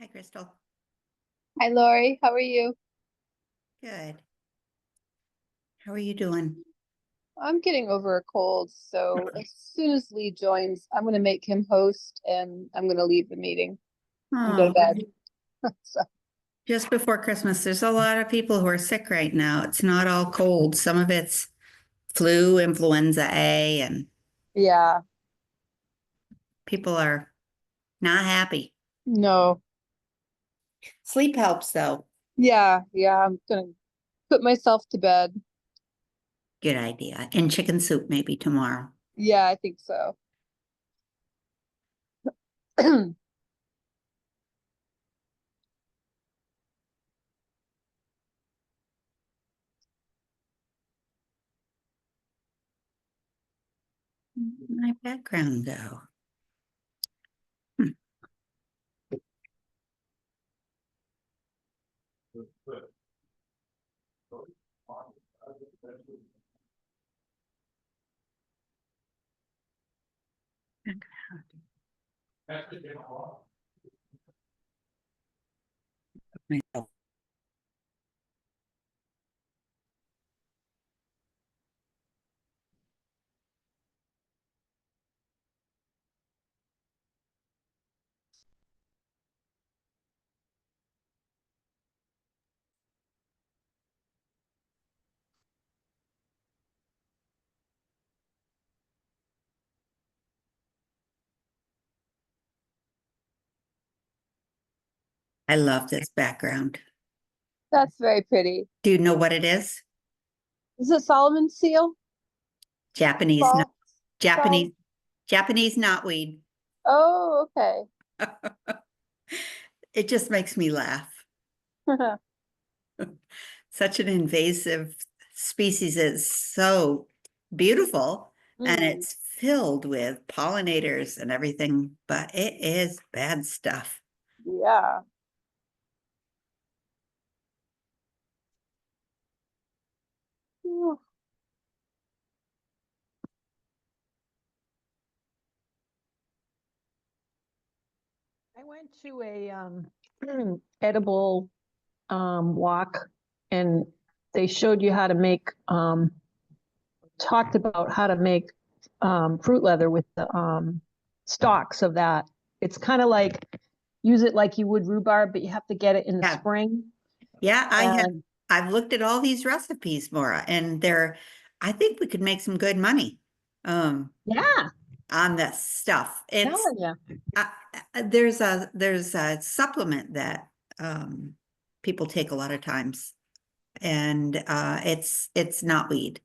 Hi, Crystal. Hi, Lori. How are you? Good. How are you doing? I'm getting over a cold, so as soon as Lee joins, I'm going to make him host and I'm going to leave the meeting and go to Oh, bed. So, just before Christmas, there's a lot of people who are sick right now. It's not all cold. Some of it's flu, influenza A, and yeah, people are not happy. no. Sleep helps, though. Yeah, I'm going to put myself to bed. Good idea. And chicken soup maybe tomorrow. Yeah, I think so. My background, though. Hmm. Myself. I love this background. That's very pretty. Do you know what it is? Is it Solomon seal? Japanese, Sol Sol Japanese knotweed. Oh, okay. It just makes me laugh. Such an invasive species is so beautiful and Mm, it's filled with pollinators and everything, but it is bad stuff. yeah. Yeah. I went to a edible walk and they showed you how to make talked about how to make fruit leather with the stalks of that. It's kind of like use it like you would rhubarb, but you have to get it in the Yeah. spring. Yeah, And I've looked at all these recipes, Maura, and I think we could make some good money yeah, on this stuff. It's telling you. there's a supplement that people take a lot of times, and it's not weed.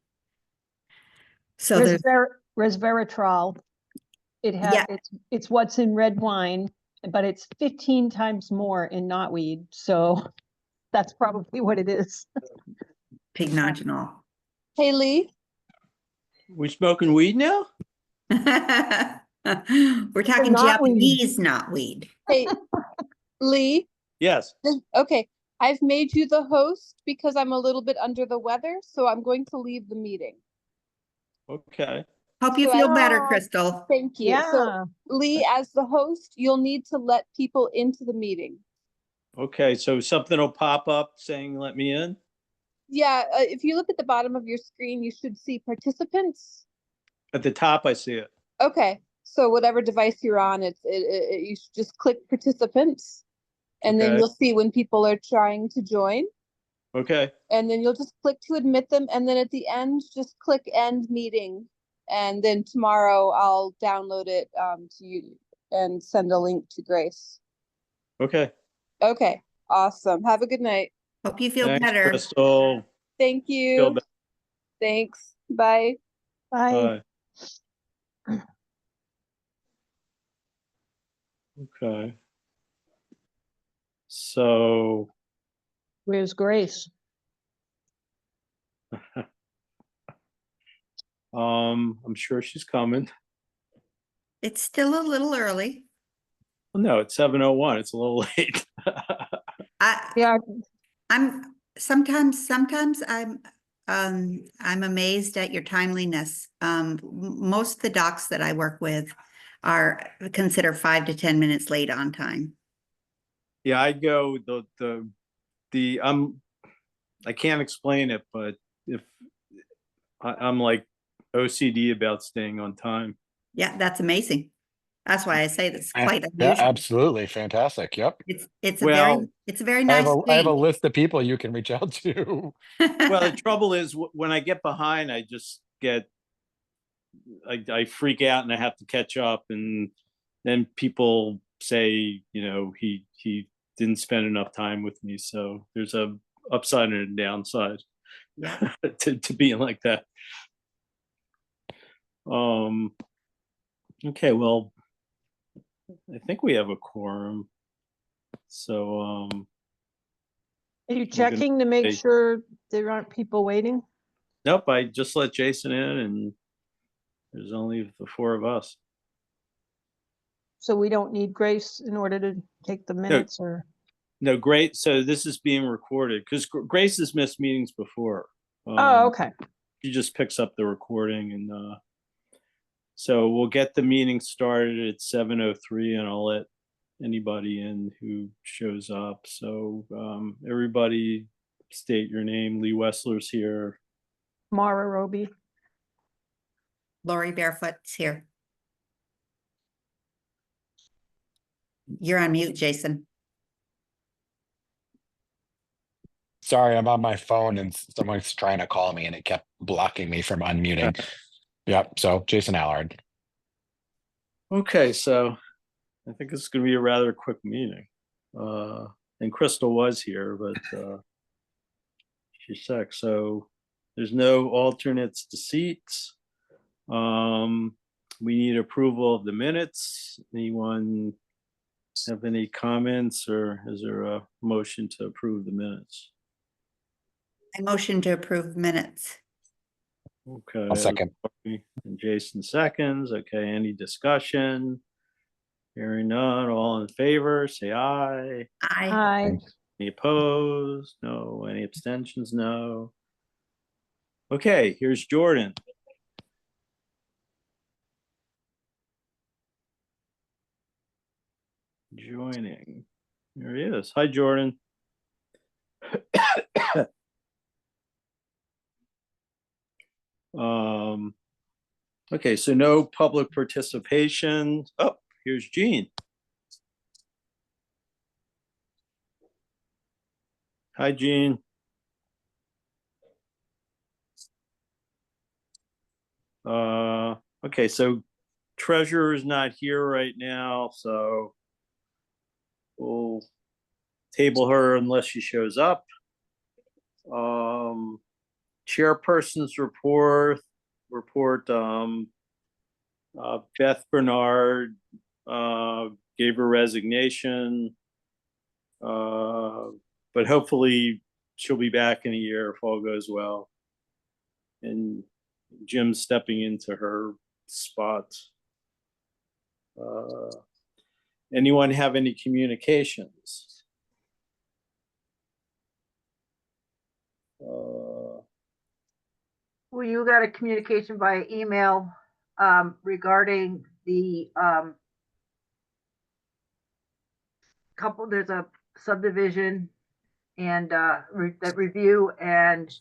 So there's Resveratrol. yeah, It's what's in red wine, but it's 15 times more in knotweed. So that's probably what it is. pignogenol. Hey, Lee. We smoking weed now? We're talking knotweed. Japanese knotweed. Hey, Lee. Yes. Okay, I've made you the host because I'm a little bit under the weather, so I'm going to leave the meeting. Okay. Hope you So feel I- better, Crystal. Thank you. So Yeah. Lee, as the host, you'll need to let people into the meeting. Okay. So something will pop up saying, let me in. Yeah, if you look at the bottom of your screen, you should see participants. At the top, I see it. Okay, so whatever device you're on, you should just click participants, and then Okay. you'll see when people are trying to join. Okay. And then you'll just click to admit them, and then at the end, just click end meeting. And then tomorrow I'll download it to you and send a link to Grace. Okay. Okay, awesome. Have a good night. Hope you feel Thanks, better. Crystal. Thank Feel you. better. Thanks. Bye. Bye. Bye. Okay. So, Where's Grace? I'm sure she's coming. It's still a little early. Well, no, it's 7:01. It's a little late. I Yeah, I'm sometimes I'm amazed at your timeliness. Most of the docs that I work with are consider 5 to 10 minutes late on time. Yeah, I go I can't explain it, but if I'm like OCD about staying on time. Yeah, that's amazing. That's why I say that's quite Yeah, unusual. absolutely. Fantastic. Yep. It's Well, a very I have nice I have a thing. list of people you can reach out to. Well, the trouble is when I get behind, I just I freak out and I have to catch up, and then people say, he didn't spend enough time with me. So there's a upside and a downside Yeah. to being like that. Okay, well, I think we have a quorum. So, Are you gonna checking to make say- sure there aren't people waiting? nope, I just let Jason in and there's only the four of us. So we don't need Grace in order to take the minutes or? No, great. So this is being recorded because Grace has missed meetings before. Oh, okay. She just picks up the recording and so we'll get the meeting started at 7:03 and I'll let anybody in who shows up. So everybody state your name. Lee Wessler's here. Mara Roby. Lori Barefoot's here. You're on mute, Jason. Sorry, I'm on my phone and someone's trying to call me and it kept blocking me from unmuting. Yep. So Jason Allard. Okay, so I think it's going to be a rather quick meeting. And Crystal was here, but she's sick. So there's no alternates to seats. We need approval of the minutes. Anyone have any comments or is there a motion to approve the minutes? I motion to approve minutes. Okay. I'll second. And Jason seconds. Okay, any discussion? Hearing none, all in favor, say aye. I, Any opposed? No. Any abstentions? No. Okay, here's Jordan. Joining. There he is. Hi, Jordan. Okay, so no public participation. Oh, here's Jean. Hi, Jean. Okay, so treasurer is not here right now, so we'll table her unless she shows up. Chairperson's report, Beth Bernard gave her resignation. But hopefully she'll be back in a year if all goes well. And Jim's stepping into her spot. Anyone have any communications? Well, you got a communication via email regarding the there's a subdivision and that review and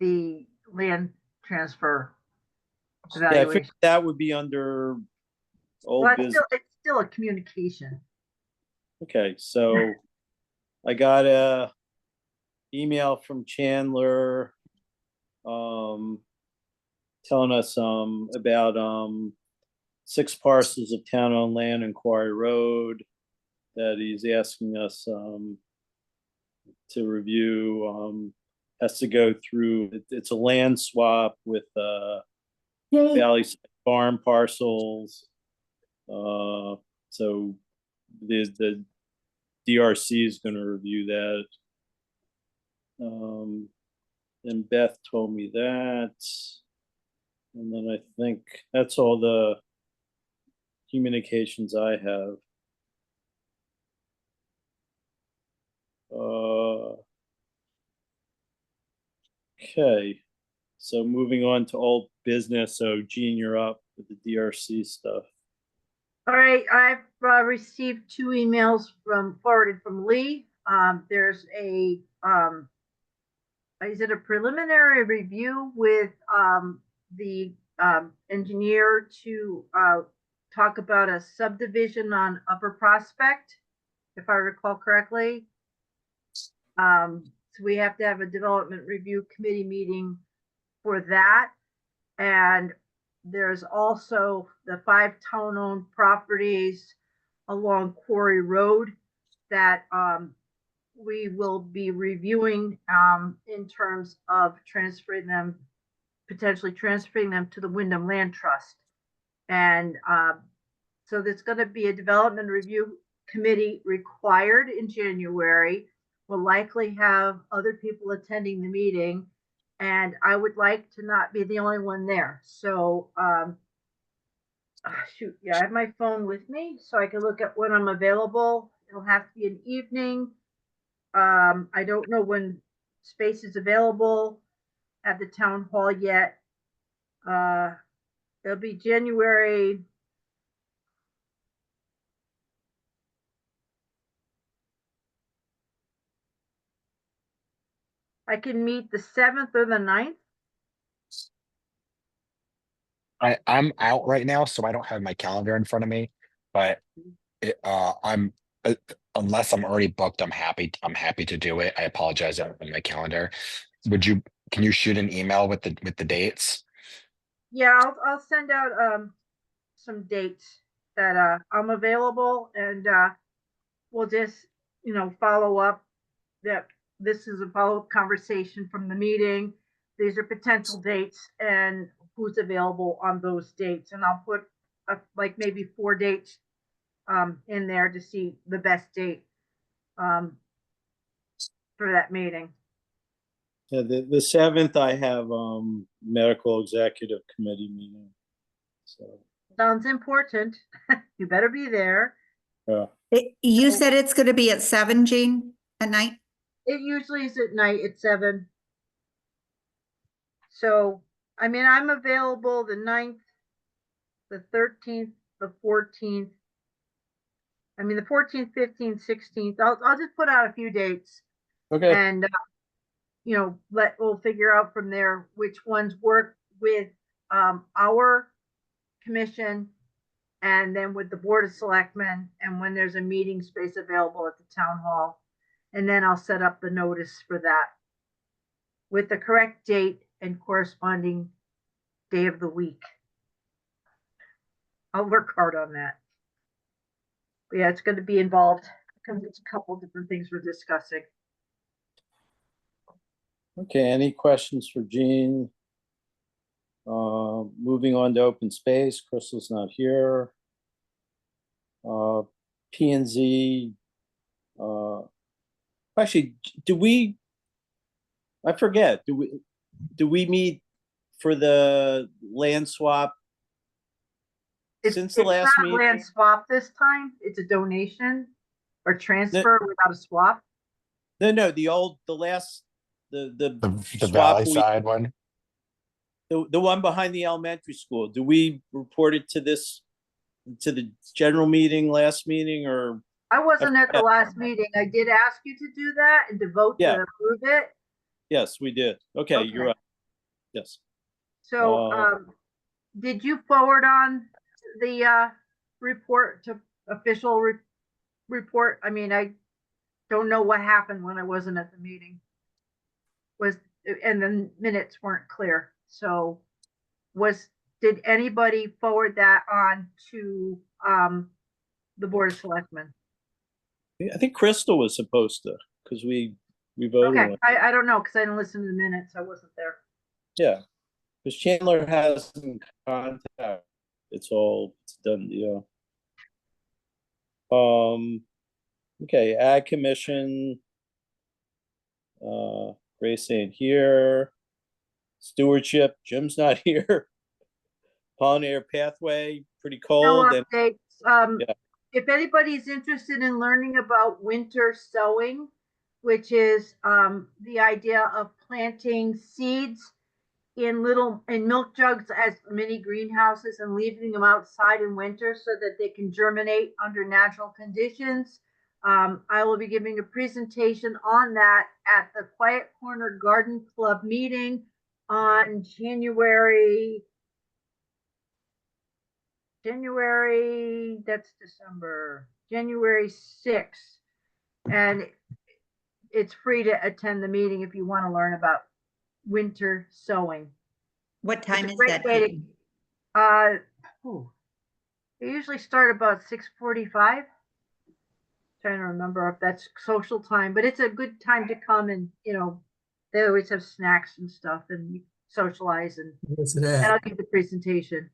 the land transfer Yeah, I evaluation. think that would be under old Well, business. it's still a communication. Okay, so I got a email from Chandler telling us about 6 parcels of town-owned land in Quarry Road that he's asking us to review. Has to go through, it's a land swap with Valley Farm parcels. So the DRC is going to review that. And Beth told me that. And then I think that's all the communications I have. Okay, so moving on to old business. So Gene, you're up with the DRC stuff. All right, received two emails forwarded from Lee. There's a, is it a preliminary review with the engineer to talk about a subdivision on Upper Prospect, if I recall correctly. So we have to have a development review committee meeting for that. And there's also the 5 town-owned properties along Quarry Road that we will be reviewing in terms of potentially transferring them to the Wyndham Land Trust. And so there's going to be a development review committee required in January. We'll likely have other people attending the meeting, and I would like to not be the only one there. So shoot, yeah, I have my phone with me so I can look at when I'm available. It'll have to be an evening. I don't know when space is available at the town hall yet. It'll be January. I can meet the 7th or the 9th. I'm out right now, so I don't have my calendar in front of me, but I'm unless I'm already booked, I'm happy to do it. I apologize on my calendar. Can you shoot an email with the dates? Yeah, I'll send out some dates that I'm available, and we'll just, follow up that this is a follow-up conversation from the meeting. These are potential dates and who's available on those dates. And I'll put like maybe 4 dates in there to see the best date for that meeting. Yeah, the 7th, I have medical executive committee meeting. So, Sounds important. You better be there. You said it's going to be at 7, Jean, at night? It usually is at night at 7. So, I mean, I'm available the 9th, the 13th, the 14th. I mean, the 14th, 15th, 16th. I'll just put out a few dates, okay. and we'll figure out from there which ones work with our commission, and then with the Board of Selectmen, and when there's a meeting space available at the town hall. And then I'll set up the notice for that with the correct date and corresponding day of the week. I'll work hard on that. But yeah, it's going to be involved because it's a couple different things we're discussing. Okay, any questions for Jean? Moving on to open space, Crystal's not here. P and Z. Actually, I forget, do we meet for the land swap? Since the last not meeting? Land swap this time. It's a donation or transfer without a swap. No, the last, the The swap Valley Side one? the one behind the elementary school. Do we report it to the general meeting, last meeting, or? I wasn't at the last meeting. I did ask you to do that and to vote to approve it. Yes, we did. Okay, you're right. Yes. So, did you forward on the report to official report? I mean, I don't know what happened when I wasn't at the meeting. And the minutes weren't clear. So, did anybody forward that on to the Board of Selectmen? I think Crystal was supposed to, because we voted on Okay, it. I don't know because I didn't listen to the minutes. I wasn't there. Yeah, because Chandler hasn't contact. It's done, yeah. Okay, Ag Commission. Grace ain't here. Stewardship, Jim's not here. Pollinator Pathway, pretty No cold. And updates. yeah. If anybody's interested in learning about winter sowing, which is the idea of planting seeds in milk jugs as mini greenhouses and leaving them outside in winter so that they can germinate under natural conditions. I will be giving a presentation on that at the Quiet Corner Garden Club meeting on that's December, January 6th. And it's free to attend the meeting if you want to learn about winter sowing. What time It's a is great that? way to- meeting? They usually start about 6:45. Trying to remember if that's social time, but it's a good time to come and, they always have snacks and stuff and you socialize and What's it I'll at? give the presentation.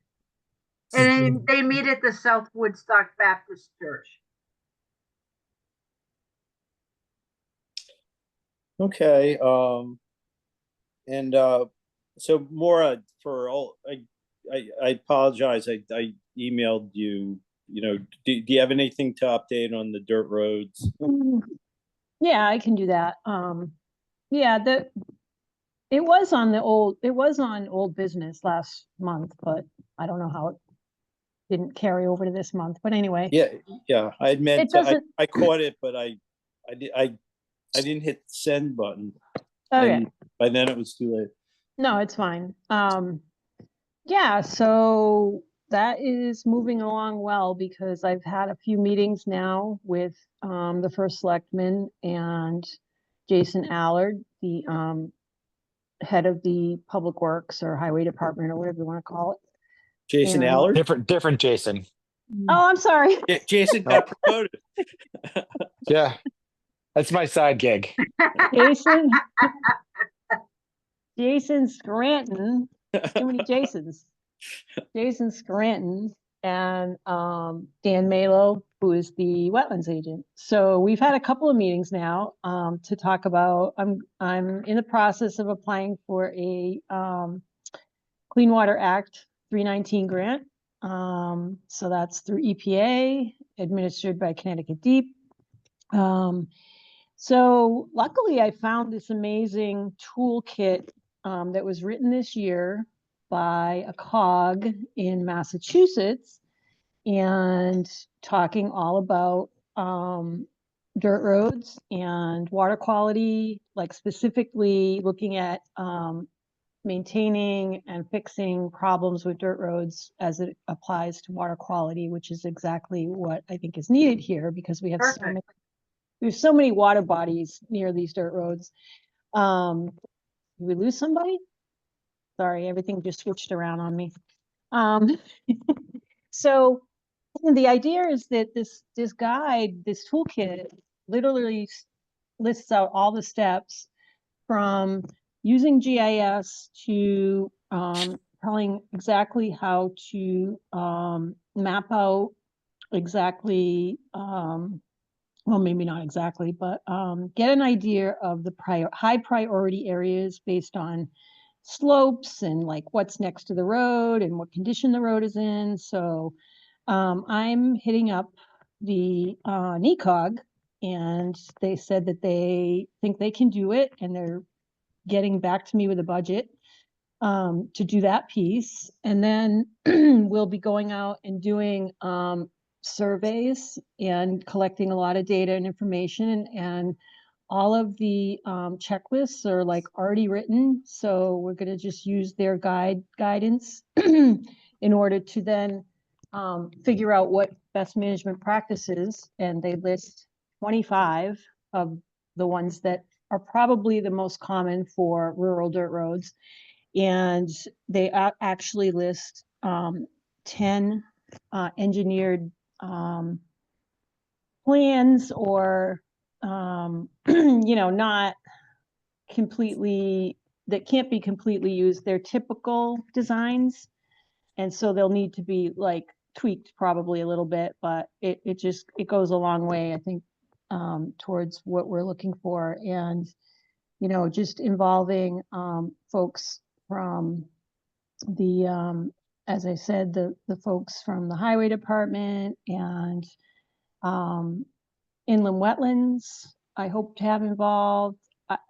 And then they meet at the South Woodstock Baptist Church. Okay, and so Maura, for all, I apologize, I emailed you, do you have anything to update on the dirt roads? Yeah, I can do that. Yeah, it was on old business last month, but I don't know how it didn't carry over to this month. But anyway, Yeah, I had meant It to, doesn't- I caught it, but I didn't hit the send button. okay. And by then it was too late. No, it's fine. Yeah, so that is moving along well because I've had a few meetings now with the first selectman and Jason Allard, the head of the Public Works or Highway Department or whatever you want to call it. Jason Yeah. Allard? Different Jason. Oh, I'm sorry. Yeah, Jason got promoted. Yeah, that's my side gig. Jason. Jason Scranton. Too many Jasons. Jason Scranton and Dan Malo, who is the wetlands agent. So we've had a couple of meetings now to talk about. I'm in the process of applying for a Clean Water Act 319 grant. So that's through EPA, administered by Connecticut Deep. So luckily I found this amazing toolkit that was written this year by a COG in Massachusetts and talking all about dirt roads and water quality, like specifically looking at maintaining and fixing problems with dirt roads as it applies to water quality, which is exactly what I think is needed here because we have Perfect. there's so many water bodies near these dirt roads. Did we lose somebody? Sorry, everything just switched around on me. So the idea is that this guide, this toolkit, literally lists out all the steps from using GIS to telling exactly how to map out exactly, well, maybe not exactly, but get an idea of the high priority areas based on slopes and like what's next to the road and what condition the road is in. So I'm hitting up the NECOG and they said that they think they can do it and they're getting back to me with a budget to do that piece. And then we'll be going out and doing surveys and collecting a lot of data and information, and all of the checklists are like already written. So we're going to just use their guidance in order to then figure out what best management practices, and they list 25 of the ones that are probably the most common for rural dirt roads. And they actually list 10 engineered plans or, not completely, that can't be completely used. They're typical designs. And so they'll need to be like tweaked probably a little bit, but it goes a long way, I think, towards what we're looking for. And, just involving folks from the, as I said, the folks from the highway department and inland wetlands, I hope to have involved.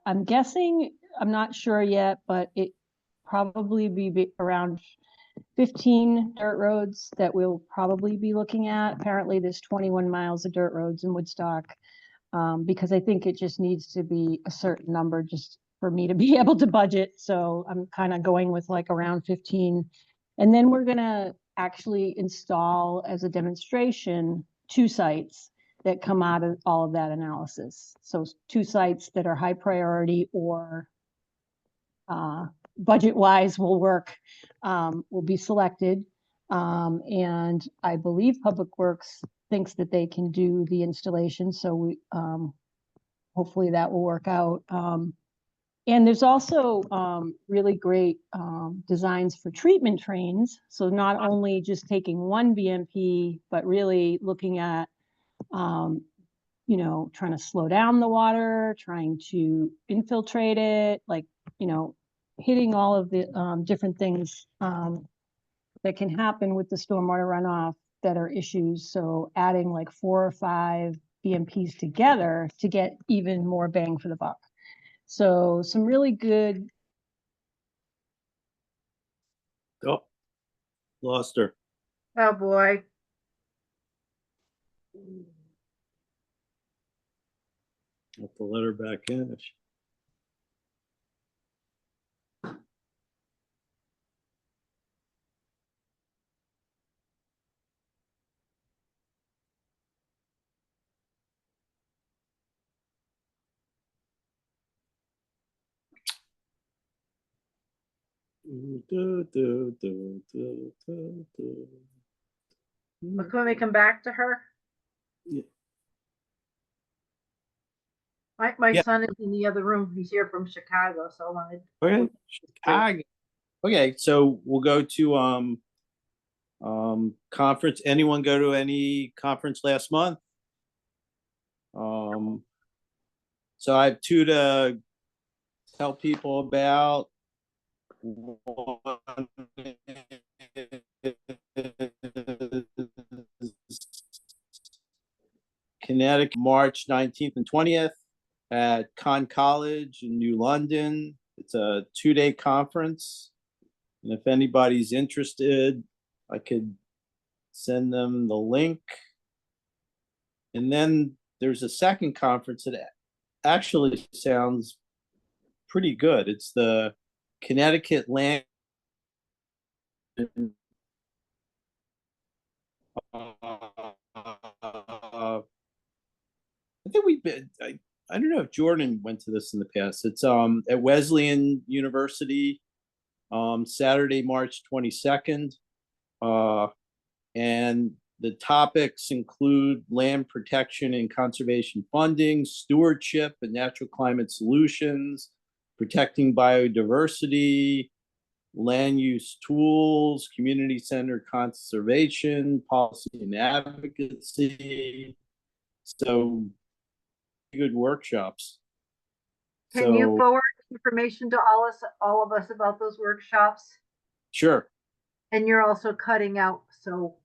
I'm guessing, I'm not sure yet, but it probably be around 15 dirt roads that we'll probably be looking at. Apparently there's 21 miles of dirt roads in Woodstock. Because I think it just needs to be a certain number just for me to be able to budget. So I'm kind of going with like around 15. And then we're gonna actually install as a demonstration 2 sites that come out of all of that analysis. So 2 sites that are high priority or budget wise will work, will be selected. And I believe Public Works thinks that they can do the installation. So we, hopefully that will work out. And there's also really great designs for treatment trains. So not only just taking one BMP, but really looking at, you know, trying to slow down the water, trying to infiltrate it, like, you know, hitting all of the different things that can happen with the stormwater runoff that are issues. So adding like 4 or 5 BMPs together to get even more bang for the buck. So some really good. Oh, lost her. Oh, boy. Have to let her back in. Well, can we come back to her? Yeah. My Yeah. son is in the other room. He's here from Chicago, so I wanted. Okay, Chicago. Okay, so we'll go to conference. Anyone go to any conference last month? So I have 2 to tell people about. One Connecticut, March 19th and 20th at Conn College in New London. It's a 2-day conference. And if anybody's interested, I could send them the link. And then there's a second conference that actually sounds pretty good. It's the Connecticut Land. I think we've been, I don't know if Jordan went to this in the past. It's at Wesleyan University, Saturday, March 22nd. And the topics include land protection and conservation funding, stewardship and natural climate solutions, protecting biodiversity, land use tools, community-centered conservation, policy and advocacy. So good workshops. Can you So, forward information to all of us about those workshops? sure. And you're also cutting out, so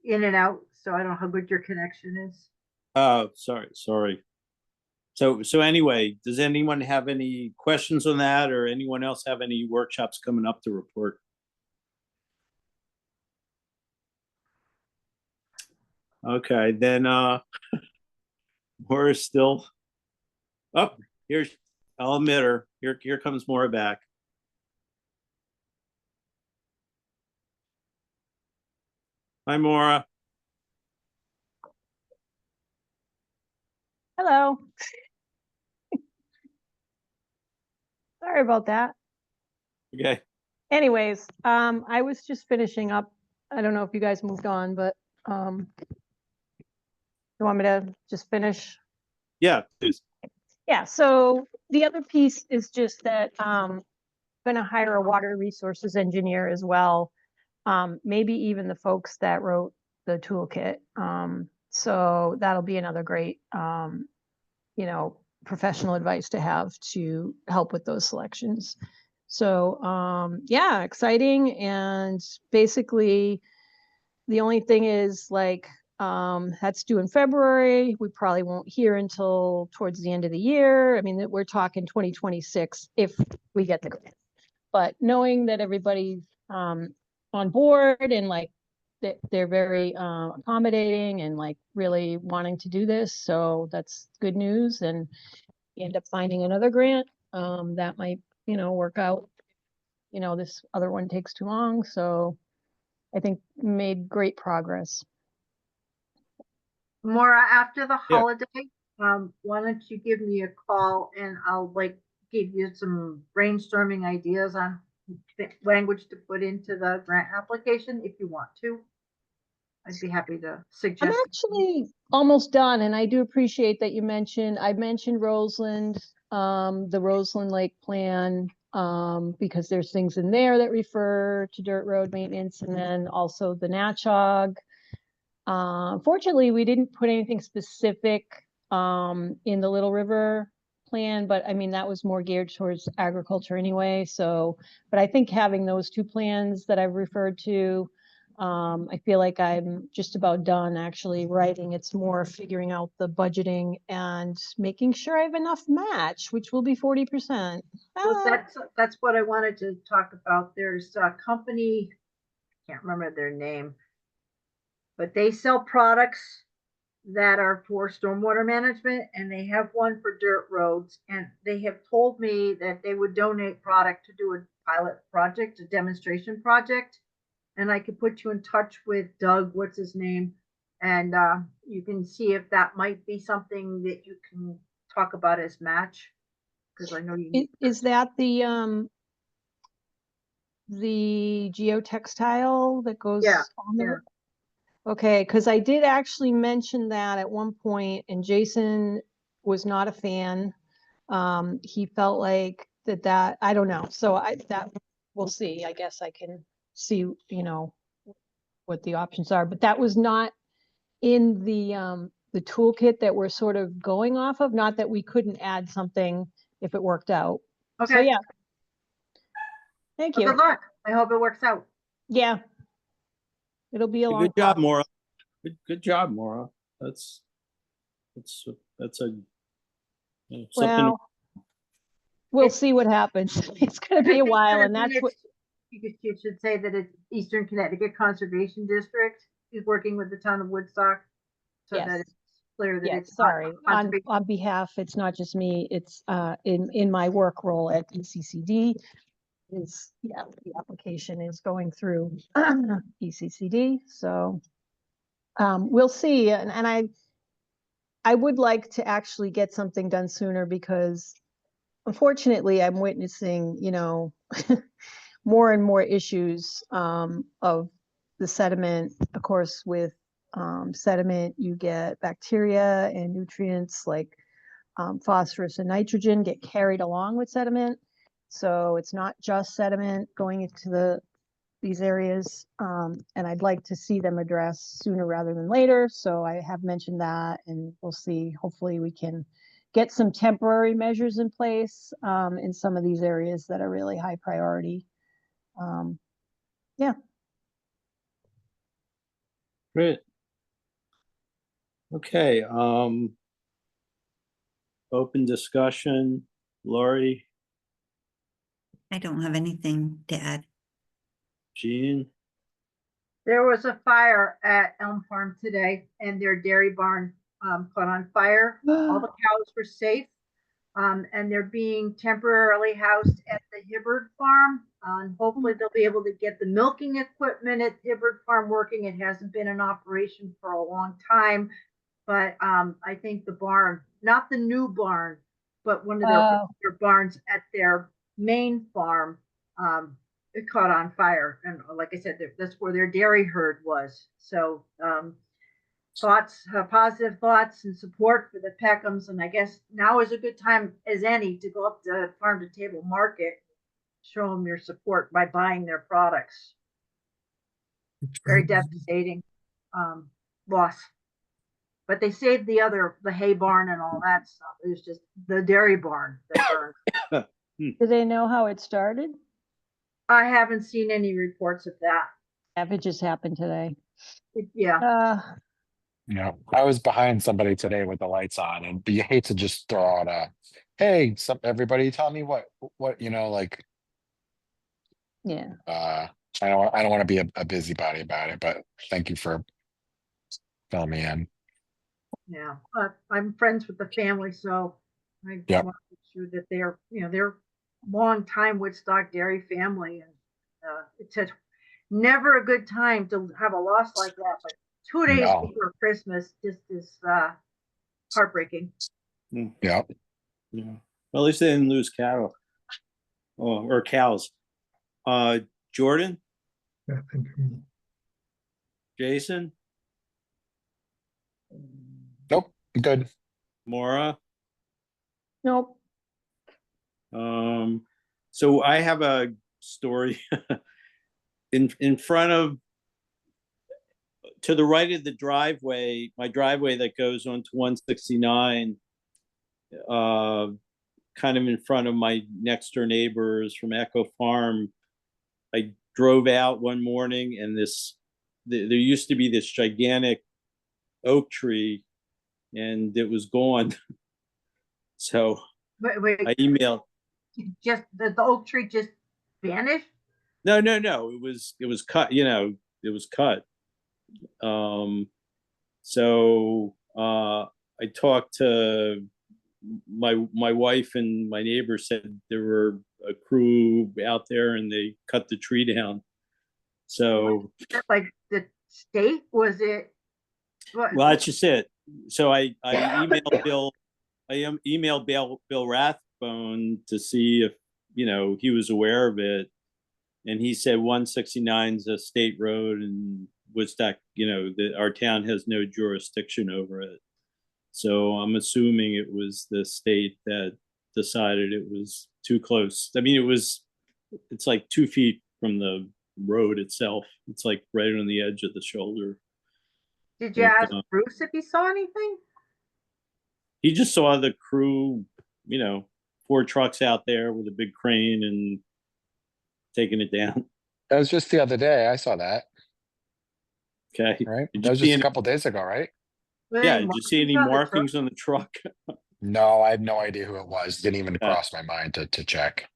in and out, so I don't know how good your connection is. Sorry. So anyway, does anyone have any questions on that, or anyone else have any workshops coming up to report? Okay, then Maura's still up. Here's, I'll admit her. Here comes Maura back. Hi, Maura. Hello. Sorry about that. Okay. Anyways, I was just finishing up. I don't know if you guys moved on, but you want me to just finish? Yeah, please. Yeah, so the other piece is just that gonna hire a water resources engineer as well. Maybe even the folks that wrote the toolkit. So that'll be another great you know, professional advice to have to help with those selections. So yeah, exciting. And basically the only thing is like that's due in February. We probably won't hear until towards the end of the year. I mean, we're talking 2026 if we get the grant. but knowing that everybody's on board and like that they're very accommodating and like really wanting to do this, so that's good news. And you end up finding another grant that might, work out. This other one takes too long, so I think made great progress. Maura, after the Yeah. holiday, why don't you give me a call and I'll like give you some brainstorming ideas on language to put into the grant application if you want to. I'd be happy to I'm suggest. actually almost done, and I do appreciate that I mentioned Roseland, the Roseland Lake plan, because there's things in there that refer to dirt road maintenance, and then also the Natchog. Fortunately, we didn't put anything specific, in the Little River plan, but I mean, that was more geared towards agriculture anyway, so, but I think having those two plans that I've referred to, I feel like I'm just about done actually writing. It's more figuring out the budgeting and making sure I have enough match, which will be 40%. Well, that's what I wanted to talk about. There's a company, can't remember their name, but they sell products that are for stormwater management, and they have one for dirt roads. And they have told me that they would donate product to do a pilot project, a demonstration project. And I could put you in touch with Doug, what's his name? And you can see if that might be something that you can talk about as match. Because I know you. Is that the geotextile that goes Yeah, on there? Okay, because I did actually mention that at one point, and Jason was not a fan. He felt like that I don't know. So we'll see. I guess I can see, what the options are. But that was not in the toolkit that we're sort of going off of. Not that we couldn't add something if it worked out. So Okay. yeah. Thank Well, you. good luck. I hope it works out. Yeah. It'll be a long Good job, process. Maura. Good job, Maura. That's a something. Well, we'll see what happens. It's gonna be a while, and that's what, You should say that it's Eastern Connecticut Conservation District is working with the town of Woodstock. So that yes, it's clear that yes, it's. sorry. On conservation. behalf, it's not just me, it's in my work role at ECCD. The application is going through ECCD, so we'll see. And I would like to actually get something done sooner, because unfortunately I'm witnessing, more and more issues of the sediment. Of course, with sediment, you get bacteria and nutrients like phosphorus and nitrogen get carried along with sediment. So it's not just sediment going into these areas, and I'd like to see them addressed sooner rather than later. So I have mentioned that, and we'll see. Hopefully we can get some temporary measures in place in some of these areas that are really high priority. Yeah. Great. Okay, open discussion. Lori, I don't have anything to add. Jean, There was a fire at Elm Farm today and their dairy barn caught on fire. All the cows were safe. And they're being temporarily housed at the Hibbard Farm. Hopefully they'll be able to get the milking equipment at Hibbard Farm working. It hasn't been in operation for a long time. But I think the barn, not the new barn, but one of their barns at their main farm, it caught on fire. And like I said, that's where their dairy herd was. So positive thoughts and support for the Peckhams. And I guess now is a good time as any to go up to Farm to Table Market, show them your support by buying their products. Very devastating loss. But they saved the hay barn and all that stuff. It was just the dairy barn that burned. Do they know how it started? I haven't seen any reports of that. If it just happened today. Yeah. I was behind somebody today with the lights on, and you hate to just throw out hey, everybody tell me what, like, Yeah. I don't want to be a busybody about it, but thank you for filling me in. Yeah, I'm friends with the family, so I Yep. want to make sure that they're long time Woodstock Dairy family, and it's never a good time to have a loss like that. But 2 days No. before Christmas just is heartbreaking. Mm, Yep. yeah. Well, at least they didn't lose cattle. Or cows. Jordan, Yeah, thank you. Jason, Nope. Good. Maura. Nope. So I have a story in front of, to the right of the driveway, my driveway that goes onto 169, kind of in front of my next door neighbors from Echo Farm. I drove out one morning and there used to be this gigantic oak tree and it was gone. So Wait, I emailed, just the oak tree just vanished? no, it was cut, it was cut. So I talked to my wife, and my neighbor said there were a crew out there and they cut the tree down. So Like the state, was it? What? well, that's just it. So I emailed Bill. Emailed Bill Rathbone to see if he was aware of it, and he said 169 is a state road and Woodstock, that our town has no jurisdiction over it. So I'm assuming it was the state that decided it was too close. I mean, it's like 2 feet from the road itself. It's like right on the edge of the shoulder. Did you ask Bruce if he saw anything? He just saw the crew, 4 trucks out there with a big crane and taking it down. That was just the other day. I saw that. Okay. Right. Did That you was see just a any, couple days ago, right? yeah, did you see any markings on the truck? No, I have no idea who it was. Didn't even Yeah. cross my mind to check.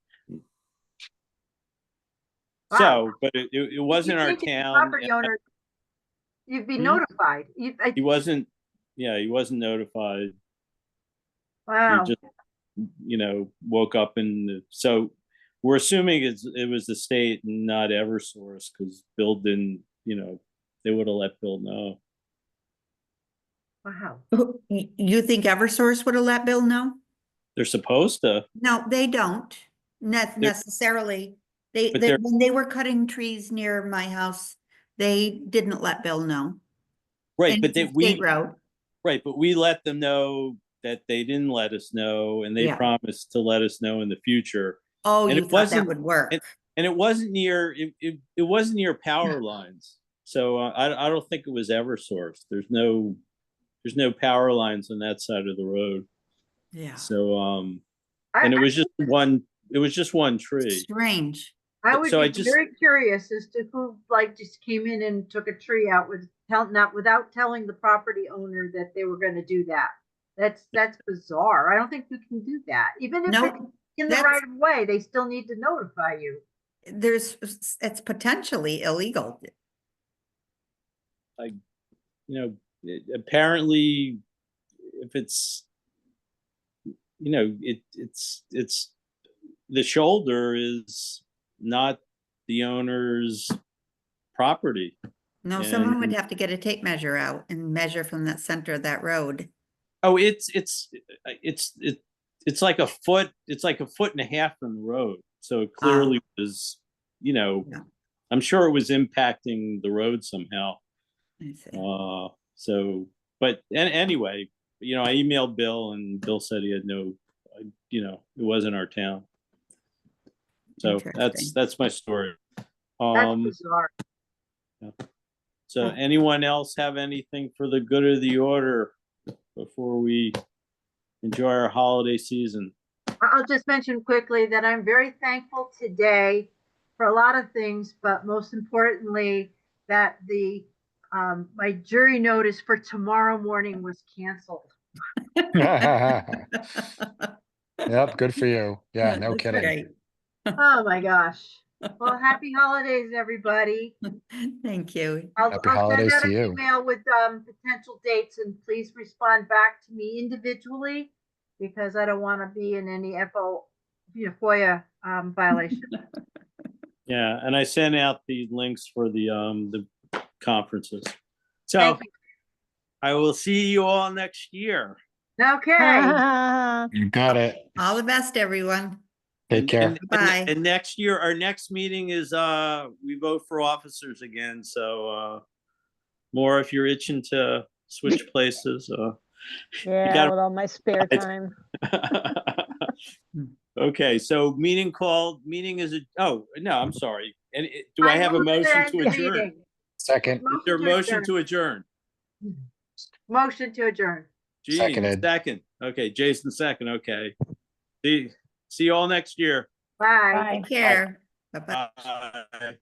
Wow. So, but it wasn't our You'd think if the town. Property owner, you'd be notified. He wasn't notified. Wow. He just, woke up and so we're assuming it was the state and not Eversource, because Bill didn't, they would have let Bill know. Wow. You think Eversource would have let Bill know? They're supposed to. No, they don't necessarily. But they're- When they were cutting trees near my house, they didn't let Bill know. Right, And but it's a state road. right, but we let them know that they didn't let us know, and they Yeah. promised to let us know in the future. Oh, And you it thought that wasn't- would work. And it wasn't near it wasn't near power lines. So I don't think it was Eversource. There's no power lines on that side of the road. Yeah. So and it was just one tree. Strange. I would so I be just- very curious as to who just came in and took a tree out without telling the property owner that they were going to do that. That's bizarre. I don't think you can do that. Even if No, it's in the that's- right of way, they still need to notify you. It's potentially illegal. Apparently if it's it's the shoulder is not the owner's property. No, someone would And- have to get a tape measure out and measure from the center of that road. Oh, it's like a foot, it's like a foot and a half from the road. So it clearly was, Yeah. I'm sure it was impacting the road somehow. I see. So, but anyway, I emailed Bill and Bill said he had no, it wasn't our town. So Interesting. that's my story. That's bizarre. So anyone else have anything for the good of the order before we enjoy our holiday season? I'll just mention quickly that I'm very thankful today for a lot of things, but most importantly, that my jury notice for tomorrow morning was canceled. Yep, good for you. Yeah, no That's kidding. great. Oh my gosh. Well, happy holidays, everybody. Thank you. I'll Happy send holidays out to an you. email with potential dates, and please respond back to me individually because I don't want to be in any FOIA violation. Yeah, and I sent out the links for the conferences. So Thank you. I will see you all next year. Okay. You got it. All the best, everyone. Take care. Bye. And next year, our next meeting is we vote for officers again. So more if you're itching to switch places. Yeah, gotta- with all my spare It's- time. Okay, so meeting is oh no, I'm sorry. And do I have a move motion end to the adjourn? meeting. Second, Is there a motion to adjourn? Motion to adjourn. Gene, Seconded. second. Okay, Jason, second. Okay. See you all next year. Bye. Bye. Take care. Bye-bye. Bye.